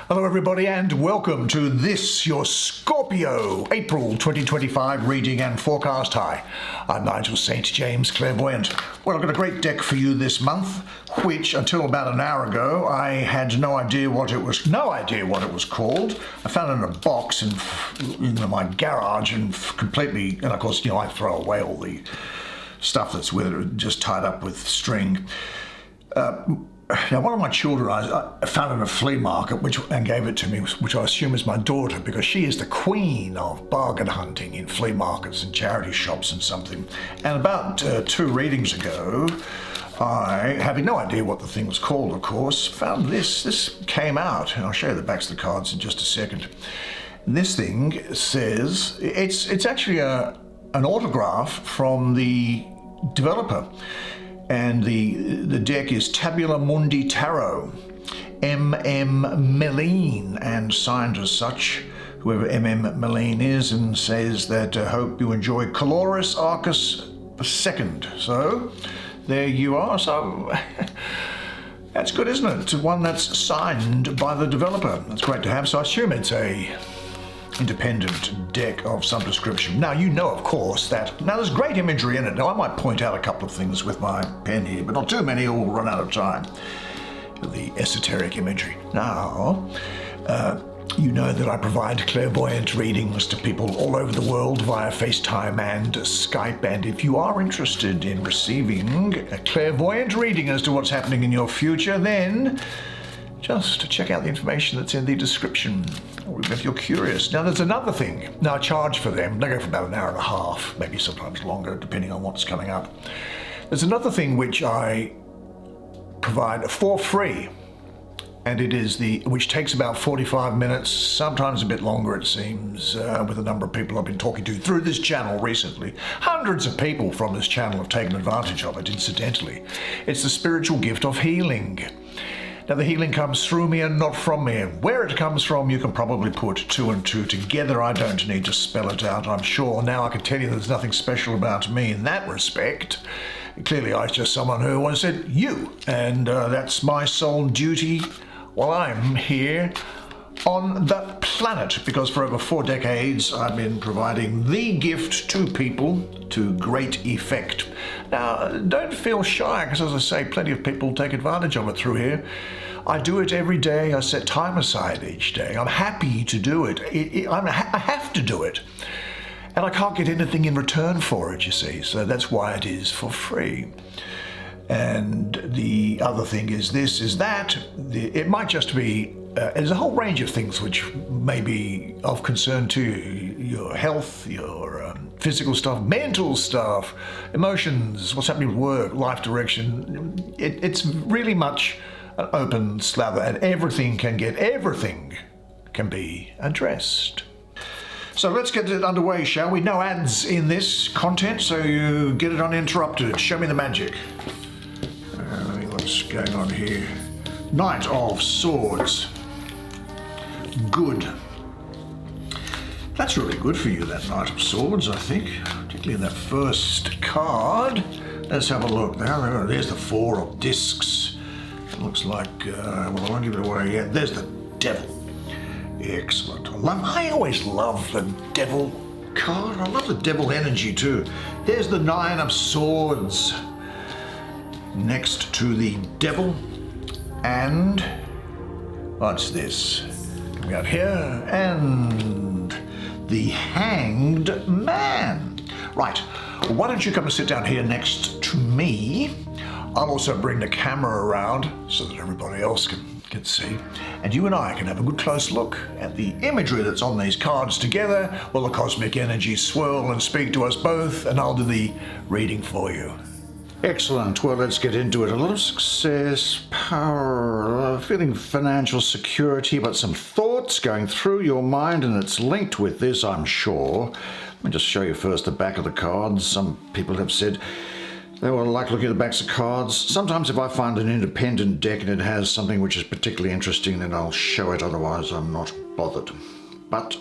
Hello everybody and welcome to this, your Scorpio April 2025 reading and forecast. Hi, I'm Nigel Saint James, clairvoyant. Well, I've got a great deck for you this month, which until about an hour ago I had no idea what it was called. I found it in a box in my garage and completely, and of course, I throw away all the stuff that's with it, just tied up with string. Now, one of my children I found in a flea market and gave it to me, which I assume is my daughter, because she is the queen of bargain hunting in flea markets and charity shops and something. And about 2 readings ago, I, having no idea what the thing was called, of course, found this. This came out, and I'll show you the backs of the cards in just a second. And this thing says, it's actually an autograph from the developer. And the deck is Tabula Mundi Tarot, M.M. Meline, and signed as such, whoever M.M. Meline is, and says that hope you enjoy Caloris Arcus II. So, there you are. So, that's good, isn't it? It's one that's signed by the developer. That's great to have. So I assume it's a independent deck of some description. Now, you know, of course, that now there's great imagery in it. Now, I might point out a couple of things with my pen here, but not too many, or we'll run out of time. The esoteric imagery. Now, you know that I provide clairvoyant readings to people all over the world via FaceTime and Skype, and if you are interested in receiving a clairvoyant reading as to what's happening in your future, then just check out the information that's in the description, if you're curious. Now, there's another thing. Now, I charge for them. They go for about an hour and a half, maybe sometimes longer, depending on what's coming up. There's another thing which I provide for free, and it is which takes about 45 minutes, sometimes a bit longer, it seems, with a number of people I've been talking to through this channel recently. Hundreds of people from this channel have taken advantage of it, incidentally. It's the spiritual gift of healing. Now, the healing comes through me and not from me. Where it comes from, you can probably put 2 and 2 together. I don't need to spell it out, I'm sure. Now, I can tell you there's nothing special about me in that respect. Clearly, I was just someone who once said, you. And that's my sole duty while I'm here on the planet, because for over 4 decades I've been providing the gift to people to great effect. Now, don't feel shy, because as I say, plenty of people take advantage of it through here. I do it every day. I set time aside each day. I'm happy to do it. I have to do it. And I can't get anything in return for it, you see, so that's why it is for free. And the other thing is this, is that. It might just be, there's a whole range of things which may be of concern to you. Your health, your physical stuff, mental stuff, emotions, what's happening with work, life direction. It's really much an open slather, and everything can be addressed. So let's get it underway, shall we? No ads in this content, so you get it uninterrupted. Show me the magic. Let me what's going on here. Knight of Swords. Good. That's really good for you, that Knight of Swords, I think. Particularly in that first card. Let's have a look. Now, there's the 4 of Discs. It looks like, well, I won't give it away yet. There's the Devil. Excellent. I always love the Devil card. I love the Devil energy too. There's the 9 of Swords next to the Devil. And what's this? Coming out here, and the Hanged Man. Right, well, why don't you come and sit down here next to me? I'll also bring the camera around so that everybody else can see. And you and I can have a good close look at the imagery that's on these cards together. Will the cosmic energies swirl and speak to us both, and I'll do the reading for you. Excellent. Well, let's get into it. A lot of success, power, feeling financial security, but some thoughts going through your mind, and it's linked with this, I'm sure. Let me just show you first the back of the cards. Some people have said they will like looking at the backs of cards. Sometimes if I find an independent deck and it has something which is particularly interesting, then I'll show it, otherwise I'm not bothered. But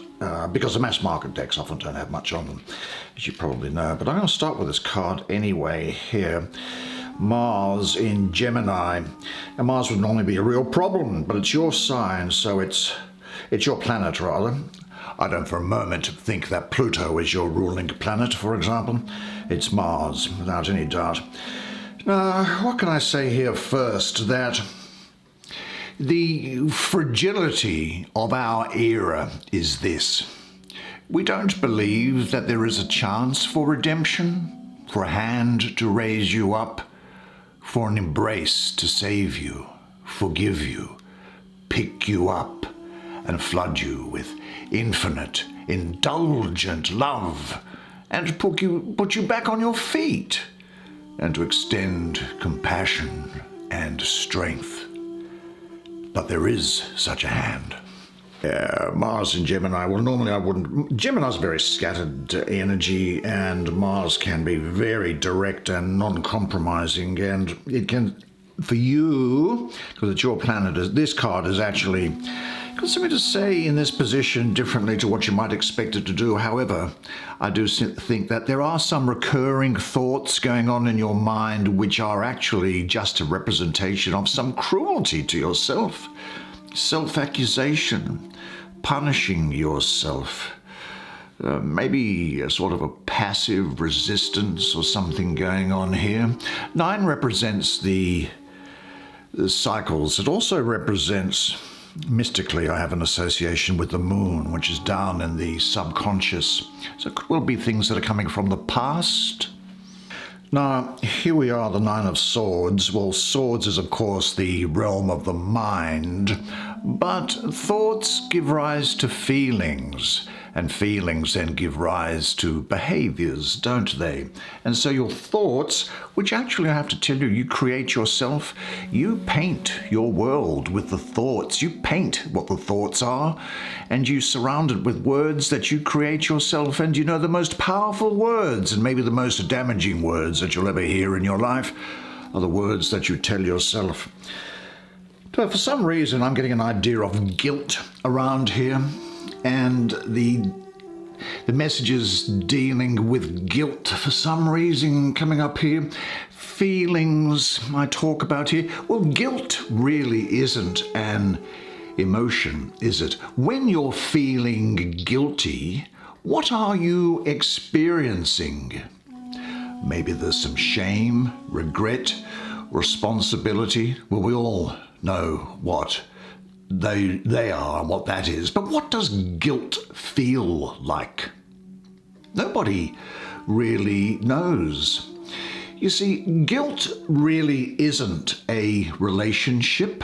because the mass market decks often don't have much on them, as you probably know. But I'm going to start with this card anyway here. Mars in Gemini. Now, Mars would normally be a real problem, but it's your sign, so it's your planet, rather. I don't for a moment think that Pluto is your ruling planet, for example. It's Mars, without any doubt. Now, what can I say here first? That the fragility of our era is this. We don't believe that there is a chance for redemption, for a hand to raise you up, for an embrace to save you, forgive you, pick you up, and flood you with infinite, indulgent love, and put you back on your feet, and to extend compassion and strength. But there is such a hand. Mars in Gemini, well, normally I wouldn't. Gemini's very scattered energy, and Mars can be very direct and non-compromising, and it can, for you, because it's your planet, this card is actually got something to say in this position differently to what you might expect it to do. However, I do think that there are some recurring thoughts going on in your mind which are actually just a representation of some cruelty to yourself, self-accusation, punishing yourself, maybe a sort of a passive resistance or something going on here. 9 represents the cycles. It also represents, mystically, I have an association with the moon, which is down in the subconscious. So it could well be things that are coming from the past. Now, here we are, the 9 of Swords. Well, Swords is, of course, the realm of the mind, but thoughts give rise to feelings, and feelings then give rise to behaviors, don't they? And so your thoughts, which actually I have to tell you, you create yourself. You paint your world with the thoughts. You paint what the thoughts are, and you surround it with words that you create yourself. And you know, the most powerful words, and maybe the most damaging words that you'll ever hear in your life, are the words that you tell yourself. So for some reason, I'm getting an idea of guilt around here, and the messages dealing with guilt for some reason coming up here. Feelings I talk about here. Well, guilt really isn't an emotion, is it? When you're feeling guilty, what are you experiencing? Maybe there's some shame, regret, responsibility. Well, we all know what they are and what that is. But what does guilt feel like? Nobody really knows. You see, guilt really isn't a relationship.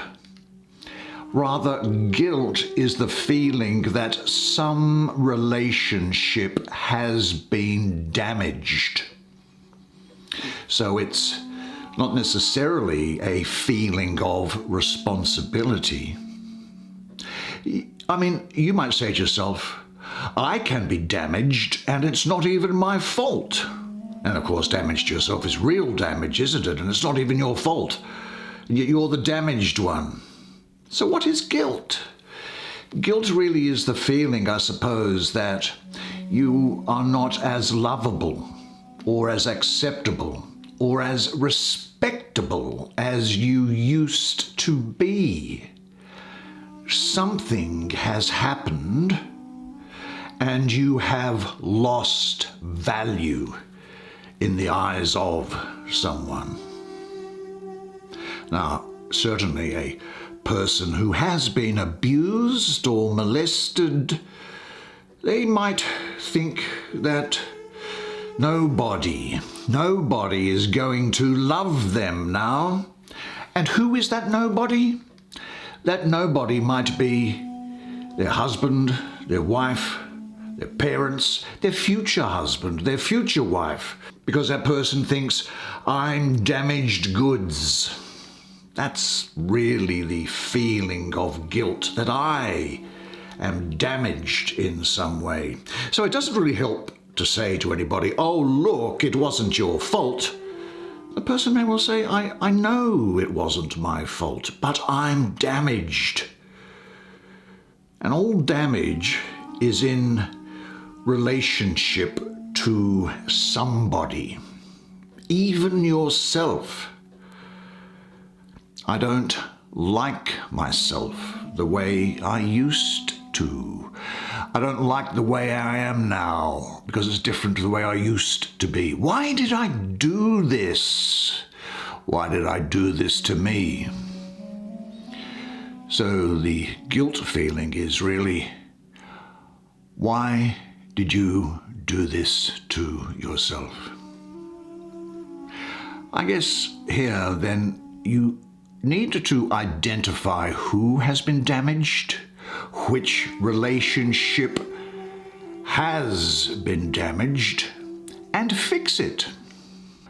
Rather, guilt is the feeling that some relationship has been damaged. So it's not necessarily a feeling of responsibility. I mean, you might say to yourself, I can be damaged and it's not even my fault. And of course, damage to yourself is real damage, isn't it? And it's not even your fault. And yet you're the damaged one. So what is guilt? Guilt really is the feeling, I suppose, that you are not as lovable or as acceptable or as respectable as you used to be. Something has happened and you have lost value in the eyes of someone. Now, certainly a person who has been abused or molested, they might think that nobody is going to love them now. And who is that nobody? That nobody might be their husband, their wife, their parents, their future husband, their future wife, because that person thinks, I'm damaged goods. That's really the feeling of guilt, that I am damaged in some way. So it doesn't really help to say to anybody, oh, look, it wasn't your fault. The person may well say, I know it wasn't my fault, but I'm damaged. And all damage is in relationship to somebody, even yourself. I don't like myself the way I used to. I don't like the way I am now because it's different to the way I used to be. Why did I do this? Why did I do this to me? So the guilt feeling is really, why did you do this to yourself? I guess here then you need to identify who has been damaged, which relationship has been damaged, and fix it.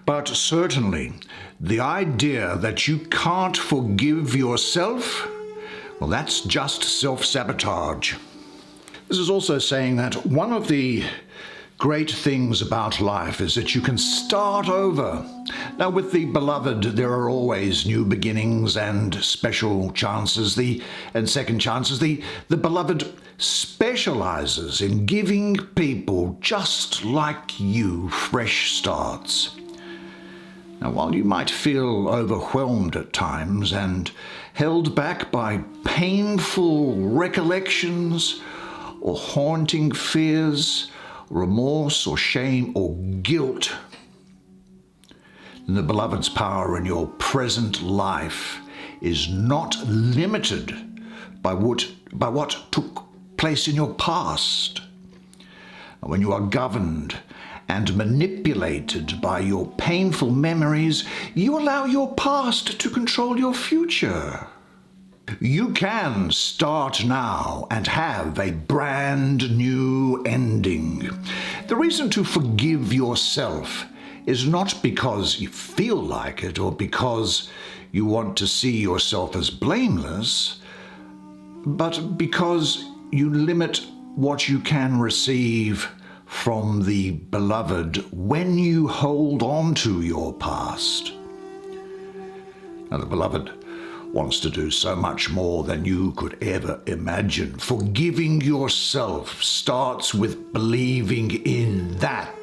But certainly, the idea that you can't forgive yourself, well, that's just self-sabotage. This is also saying that one of the great things about life is that you can start over. Now, with the beloved, there are always new beginnings and special chances, and second chances. The beloved specializes in giving people just like you fresh starts. Now, while you might feel overwhelmed at times and held back by painful recollections or haunting fears, remorse or shame or guilt, then the beloved's power in your present life is not limited by what took place in your past. And when you are governed and manipulated by your painful memories, you allow your past to control your future. You can start now and have a brand new ending. The reason to forgive yourself is not because you feel like it or because you want to see yourself as blameless, but because you limit what you can receive from the beloved when you hold on to your past. Now, the beloved wants to do so much more than you could ever imagine. Forgiving yourself starts with believing in that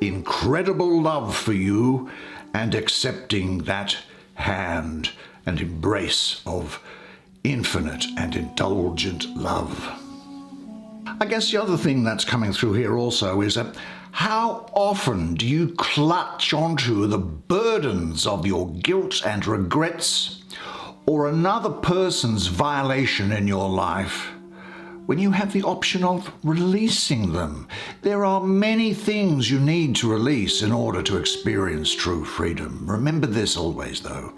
incredible love for you and accepting that hand and embrace of infinite and indulgent love. I guess the other thing that's coming through here also is that how often do you clutch onto the burdens of your guilt and regrets or another person's violation in your life when you have the option of releasing them? There are many things you need to release in order to experience true freedom. Remember this always, though.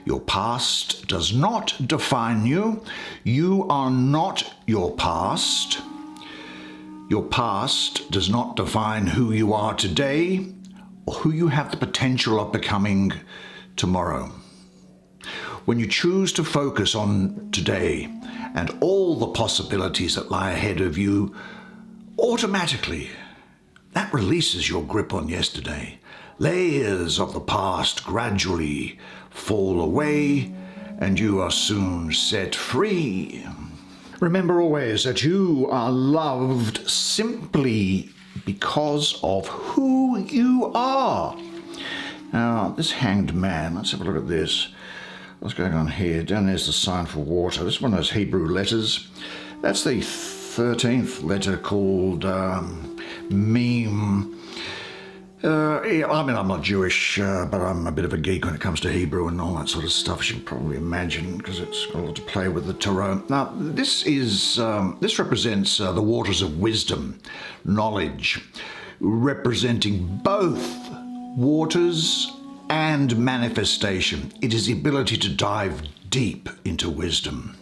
Your past does not define you. You are not your past. Your past does not define who you are today or who you have the potential of becoming tomorrow. When you choose to focus on today and all the possibilities that lie ahead of you, automatically, that releases your grip on yesterday. Layers of the past gradually fall away, and you are soon set free. Remember always that you are loved simply because of who you are. Now, this Hanged Man, let's have a look at this. What's going on here? Down there's the sign for water. This is one of those Hebrew letters. That's the 13th letter called Mem. I'm not Jewish, but I'm a bit of a geek when it comes to Hebrew and all that sort of stuff, as you can probably imagine, because it's got a lot to play with the Torah. Now, this represents the waters of wisdom, knowledge, representing both waters and manifestation. It is the ability to dive deep into wisdom.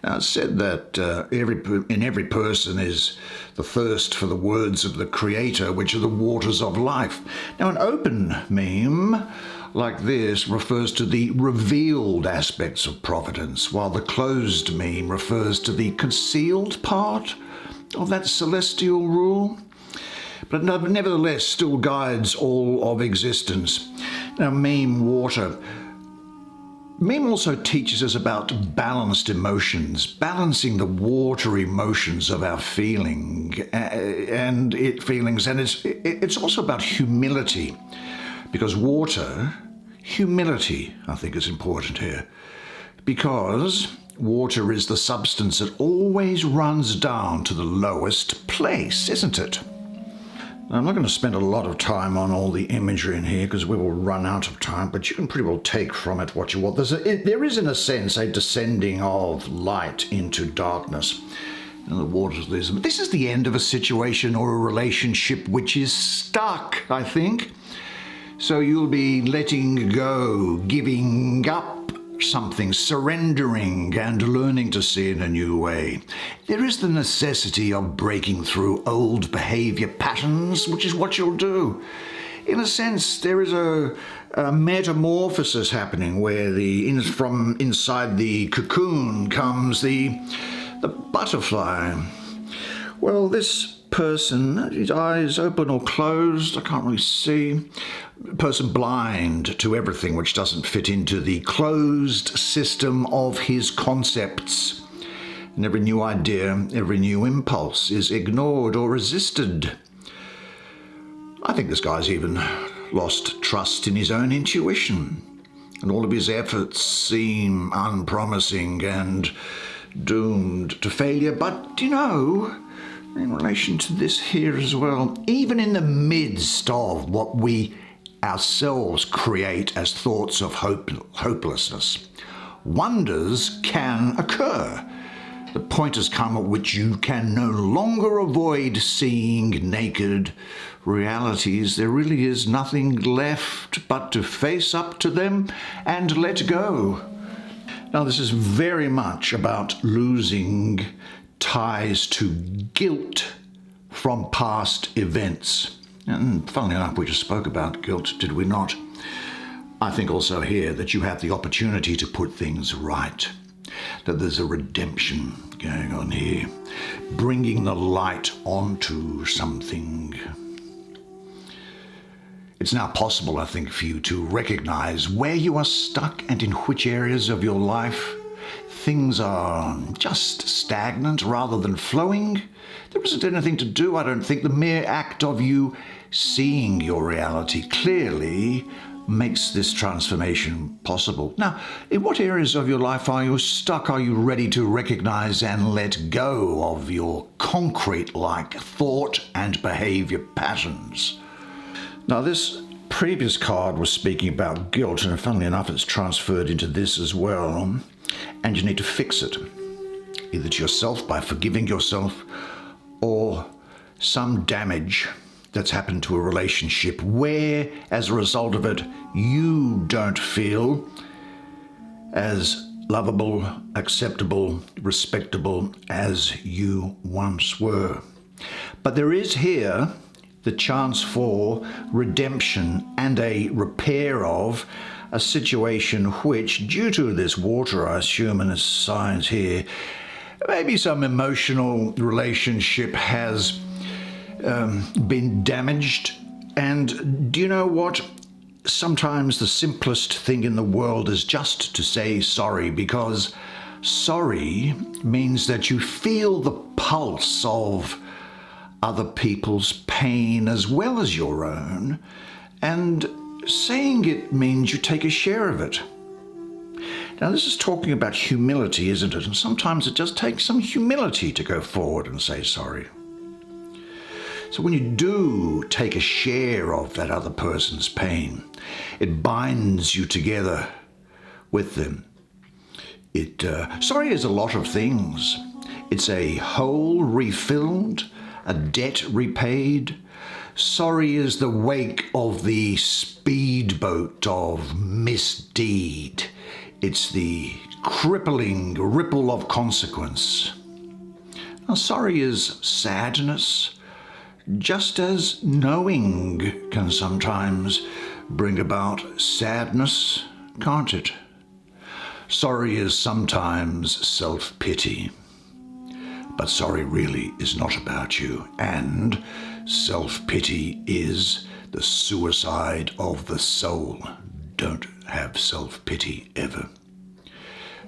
Now, it's said that in every person is the thirst for the words of the Creator, which are the waters of life. Now, an open meme like this refers to the revealed aspects of providence, while the closed meme refers to the concealed part of that celestial rule, but nevertheless still guides all of existence. Now, meme water. Meme also teaches us about balanced emotions, balancing the water emotions of our feelings, and it's also about humility, because water, Humility, I think, is important here, because water is the substance that always runs down to the lowest place, isn't it? Now, I'm not going to spend a lot of time on all the imagery in here because we will run out of time, but you can pretty well take from it what you want. There is, in a sense, a descending of light into darkness. And the waters, this is the end of a situation or a relationship which is stuck, I think. So you'll be letting go, giving up something, surrendering and learning to see in a new way. There is the necessity of breaking through old behavior patterns, which is what you'll do. In a sense, there is a metamorphosis happening where from inside the cocoon comes the butterfly. Well, this person, his eyes open or closed, I can't really see. Person blind to everything which doesn't fit into the closed system of his concepts. And every new idea, every new impulse is ignored or resisted. I think this guy's even lost trust in his own intuition. And all of his efforts seem unpromising and doomed to failure. But, in relation to this here as well, even in the midst of what we ourselves create as thoughts of hopelessness, wonders can occur. The point has come at which you can no longer avoid seeing naked realities. There really is nothing left but to face up to them and let go. Now, this is very much about losing ties to guilt from past events. And funnily enough, we just spoke about guilt, did we not? I think also here that you have the opportunity to put things right, that there's a redemption going on here, bringing the light onto something. It's now possible, I think, for you to recognize where you are stuck and in which areas of your life things are just stagnant rather than flowing. There isn't anything to do, I don't think. The mere act of you seeing your reality clearly makes this transformation possible. Now, in what areas of your life are you stuck? Are you ready to recognize and let go of your concrete-like thought and behavior patterns? Now, this previous card was speaking about guilt, and funnily enough, it's transferred into this as well. And you need to fix it, either to yourself by forgiving yourself, or some damage that's happened to a relationship where, as a result of it, you don't feel as lovable, acceptable, respectable as you once were. But there is here the chance for redemption and a repair of a situation which, due to this water, I assume, and the signs here, maybe some emotional relationship has been damaged. And do you know what? Sometimes the simplest thing in the world is just to say sorry, because sorry means that you feel the pulse of other people's pain as well as your own, and saying it means you take a share of it. Now, this is talking about humility, isn't it? And sometimes it just takes some humility to go forward and say sorry. So when you do take a share of that other person's pain, it binds you together with them. Sorry is a lot of things. It's a hole refilled, a debt repaid. Sorry is the wake of the speedboat of misdeed. It's the crippling ripple of consequence. Now, sorry is sadness, just as knowing can sometimes bring about sadness, can't it? Sorry is sometimes self-pity, but sorry really is not about you, and self-pity is the suicide of the soul. Don't have self-pity ever.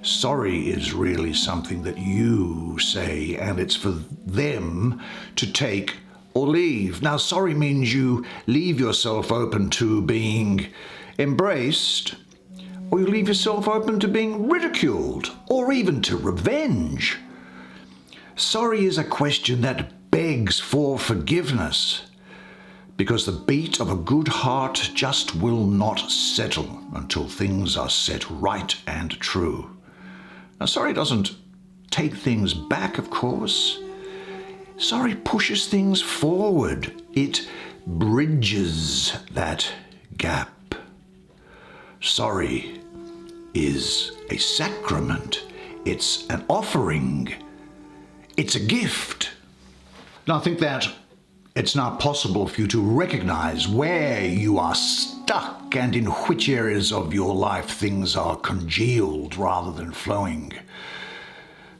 Sorry is really something that you say, and it's for them to take or leave. Now, sorry means you leave yourself open to being embraced, or you leave yourself open to being ridiculed or even to revenge. Sorry is a question that begs for forgiveness, because the beat of a good heart just will not settle until things are set right and true. Now, sorry doesn't take things back, of course. Sorry pushes things forward. It bridges that gap. Sorry is a sacrament. It's an offering. It's a gift. Now, I think that it's now possible for you to recognize where you are stuck and in which areas of your life things are congealed rather than flowing.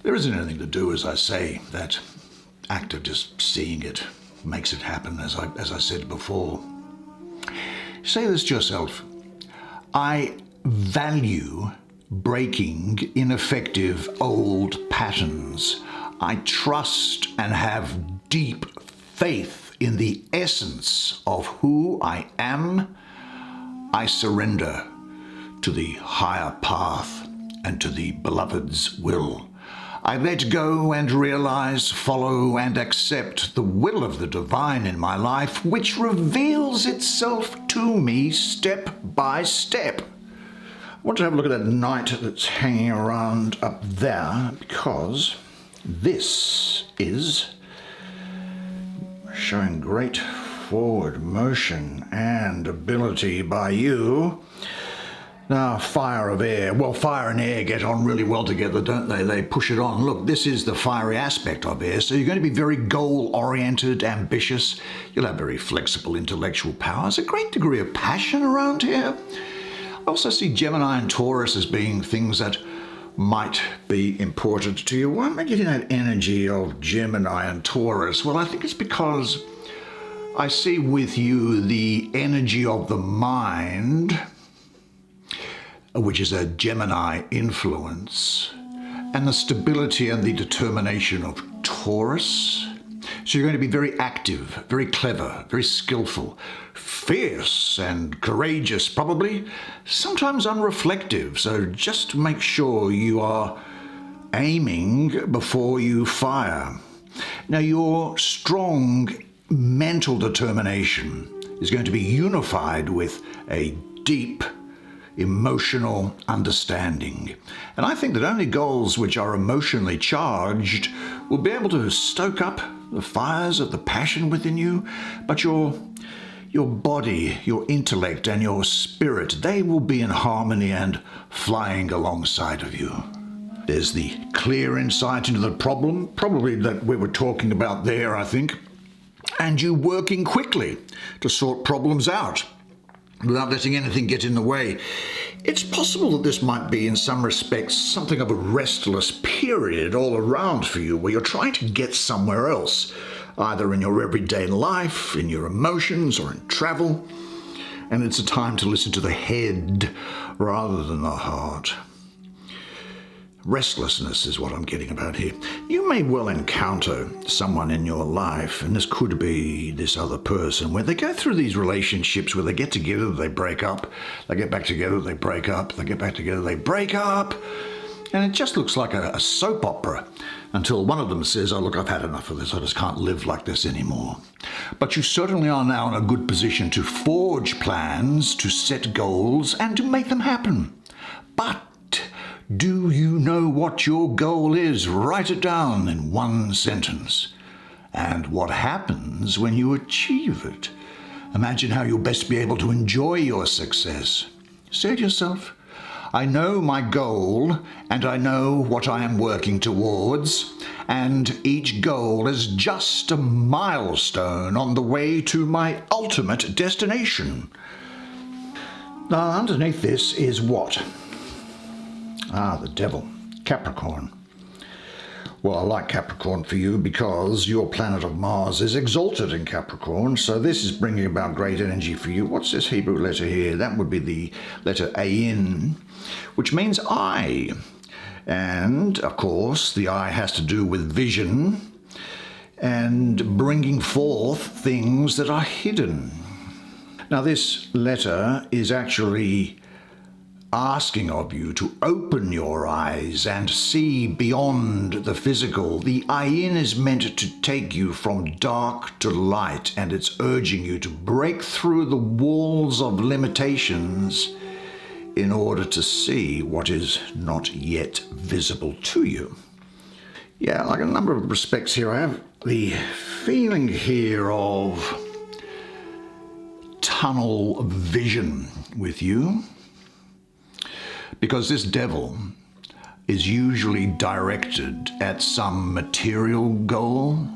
There isn't anything to do, as I say. That act of just seeing it makes it happen, as I said before. Say this to yourself: I value breaking ineffective old patterns. I trust and have deep faith in the essence of who I am. I surrender to the higher path and to the beloved's will. I let go and realize, follow and accept the will of the divine in my life, which reveals itself to me step by step. I want to have a look at that knight that's hanging around up there, because this is showing great forward motion and ability by you. Now, fire of air. Well, fire and air get on really well together, don't they? They push it on. Look, this is the fiery aspect of air, so you're going to be very goal-oriented, ambitious. You'll have very flexible intellectual powers, a great degree of passion around here. I also see Gemini and Taurus as being things that might be important to you. Why am I getting that energy of Gemini and Taurus? Well, I think it's because I see with you the energy of the mind, which is a Gemini influence, and the stability and the determination of Taurus. So you're going to be very active, very clever, very skillful, fierce and courageous probably, sometimes unreflective. So just make sure you are aiming before you fire. Now, your strong mental determination is going to be unified with a deep emotional understanding. And I think that only goals which are emotionally charged will be able to stoke up the fires of the passion within you, but your body, your intellect, and your spirit, they will be in harmony and flying alongside of you. There's the clear insight into the problem, probably that we were talking about there, I think, and you working quickly to sort problems out without letting anything get in the way. It's possible that this might be, in some respects, something of a restless period all around for you, where you're trying to get somewhere else, either in your everyday life, in your emotions, or in travel. And it's a time to listen to the head rather than the heart. Restlessness is what I'm getting about here. You may well encounter someone in your life, and this could be this other person, where they go through these relationships where they get together, they break up, they get back together, they break up, they get back together, they break up, and it just looks like a soap opera until one of them says, oh, look, I've had enough of this, I just can't live like this anymore. But you certainly are now in a good position to forge plans, to set goals, and to make them happen. But do you know what your goal is? Write it down in one sentence. And what happens when you achieve it? Imagine how you'll best be able to enjoy your success. Say to yourself, I know my goal, and I know what I am working towards, and each goal is just a milestone on the way to my ultimate destination. Now, underneath this is what? The devil, Capricorn. Well, I like Capricorn for you because your planet of Mars is exalted in Capricorn, so this is bringing about great energy for you. What's this Hebrew letter here? That would be the letter Ayin, which means eye. And, of course, the eye has to do with vision and bringing forth things that are hidden. Now, this letter is actually asking of you to open your eyes and see beyond the physical. The Ayin is meant to take you from dark to light, and it's urging you to break through the walls of limitations in order to see what is not yet visible to you. Yeah, like a number of respects here, I have the feeling here of tunnel vision with you, because this devil is usually directed at some material goal.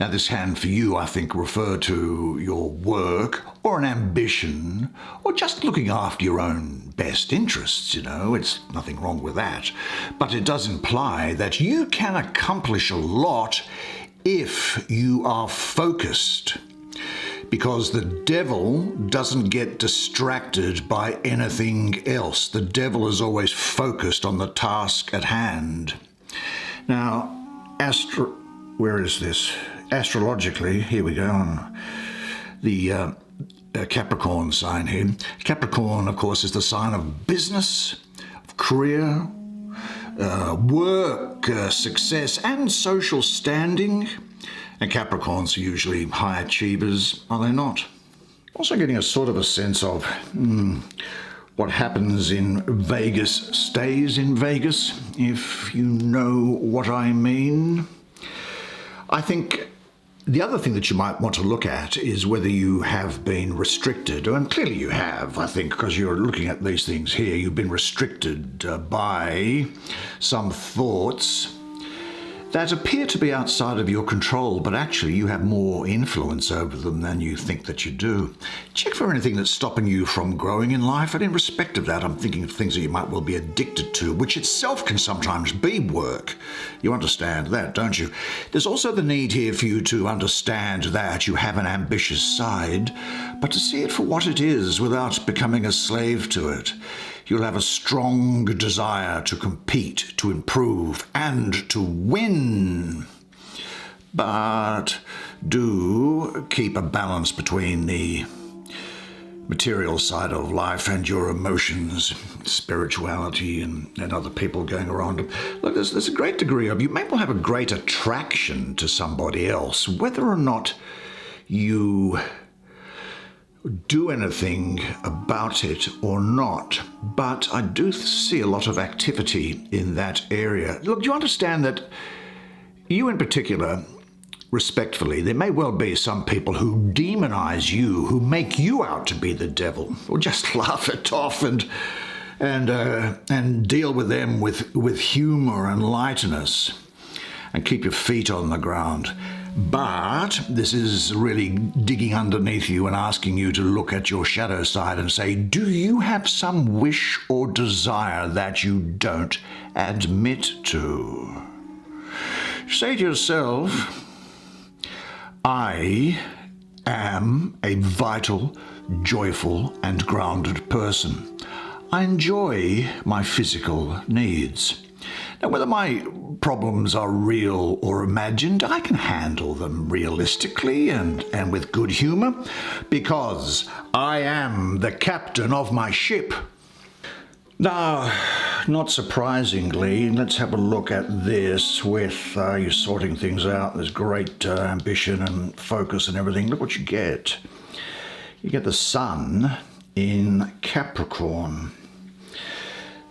Now, this can, for you, I think, refer to your work or an ambition or just looking after your own best interests, It's nothing wrong with that. But it does imply that you can accomplish a lot if you are focused, because the devil doesn't get distracted by anything else. The devil is always focused on the task at hand. Now, where is this? Astrologically, here we go, on the Capricorn sign here. Capricorn, of course, is the sign of business, of career, work, success, and social standing. And Capricorns are usually high achievers, are they not? Also getting a sort of a sense of what happens in Vegas stays in Vegas, if you know what I mean. I think the other thing that you might want to look at is whether you have been restricted, and clearly you have, I think, because you're looking at these things here. You've been restricted by some thoughts that appear to be outside of your control, but actually you have more influence over them than you think that you do. Check for anything that's stopping you from growing in life, and in respect of that, I'm thinking of things that you might well be addicted to, which itself can sometimes be work. You understand that, don't you? There's also the need here for you to understand that you have an ambitious side, but to see it for what it is without becoming a slave to it. You'll have a strong desire to compete, to improve, and to win. But do keep a balance between the material side of life and your emotions, spirituality, and other people going around. Look, there's a great degree of, you may well have a great attraction to somebody else, whether or not you do anything about it or not, but I do see a lot of activity in that area. Look, do you understand that you in particular, respectfully, there may well be some people who demonize you, who make you out to be the devil, or just laugh it off and deal with them with humor and lightness and keep your feet on the ground. But this is really digging underneath you and asking you to look at your shadow side and say, do you have some wish or desire that you don't admit to? Say to yourself, I am a vital, joyful, and grounded person. I enjoy my physical needs. Now, whether my problems are real or imagined, I can handle them realistically and with good humor, because I am the captain of my ship. Now, not surprisingly, let's have a look at this with you sorting things out. There's great ambition and focus and everything. Look what you get. You get the sun in Capricorn.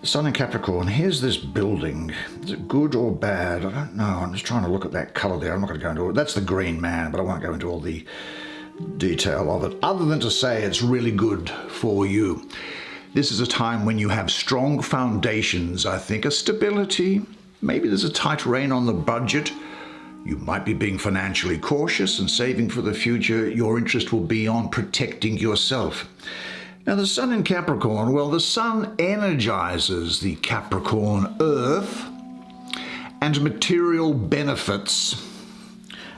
The sun in Capricorn, here's this building. Is it good or bad? I don't know. I'm just trying to look at that colour there. I'm not going to go into it. That's the Green Man, but I won't go into all the detail of it, other than to say it's really good for you. This is a time when you have strong foundations, I think, a stability. Maybe there's a tight rein on the budget. You might be being financially cautious and saving for the future. Your interest will be on protecting yourself. Now, the sun in Capricorn, well, the sun energizes the Capricorn earth, and material benefits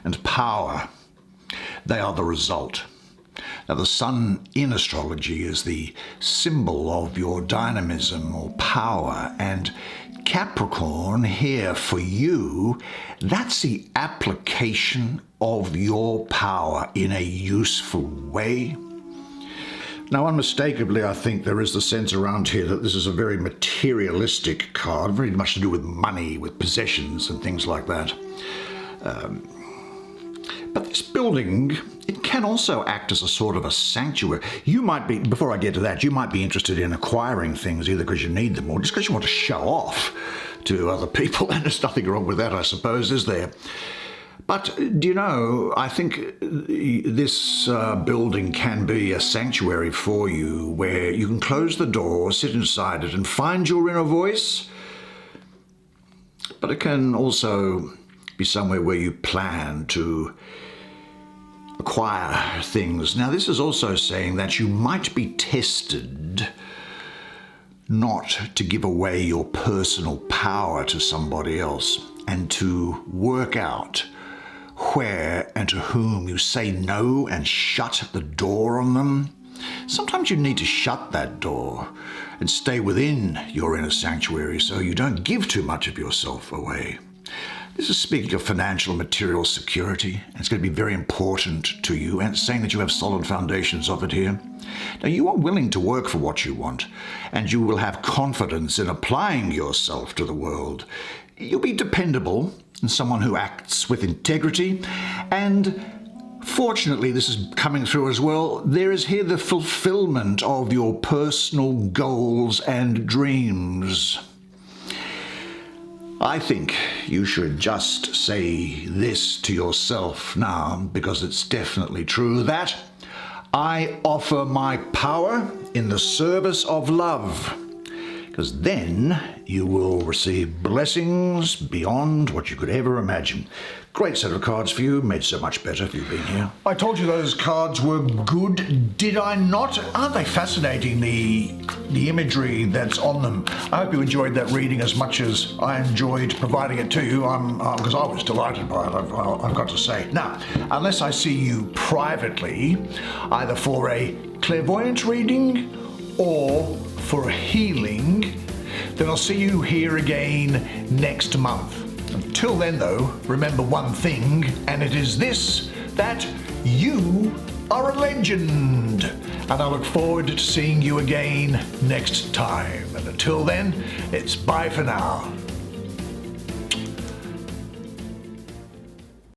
and power, they are the result. Now, the sun in astrology is the symbol of your dynamism or power, and Capricorn here for you, that's the application of your power in a useful way. Now, unmistakably, I think there is the sense around here that this is a very materialistic card, very much to do with money, with possessions and things like that. But this building, it can also act as a sort of a sanctuary. You might be, before I get to that, you might be interested in acquiring things either because you need them or just because you want to show off to other people. And there's nothing wrong with that, I suppose, is there? But do you know, I think this building can be a sanctuary for you where you can close the door, sit inside it and find your inner voice. But it can also be somewhere where you plan to acquire things. Now, this is also saying that you might be tested not to give away your personal power to somebody else and to work out where and to whom you say no and shut the door on them. Sometimes you need to shut that door and stay within your inner sanctuary so you don't give too much of yourself away. This is speaking of financial material security. It's going to be very important to you, and it's saying that you have solid foundations of it here. Now, you are willing to work for what you want, and you will have confidence in applying yourself to the world. You'll be dependable and someone who acts with integrity, and fortunately, this is coming through as well. There is here the fulfillment of your personal goals and dreams. I think you should just say this to yourself now, because it's definitely true, that I offer my power in the service of love, because then you will receive blessings beyond what you could ever imagine. Great set of cards for you. Made so much better if you've been here. I told you those cards were good, did I not? Aren't they fascinating, the imagery that's on them? I hope you enjoyed that reading as much as I enjoyed providing it to you, because I was delighted by it, I've got to say. Now, unless I see you privately, either for a clairvoyant reading or for a healing, then I'll see you here again next month. Until then, though, remember one thing, and it is this, that you are a legend. And I look forward to seeing you again next time. And until then, it's bye for now.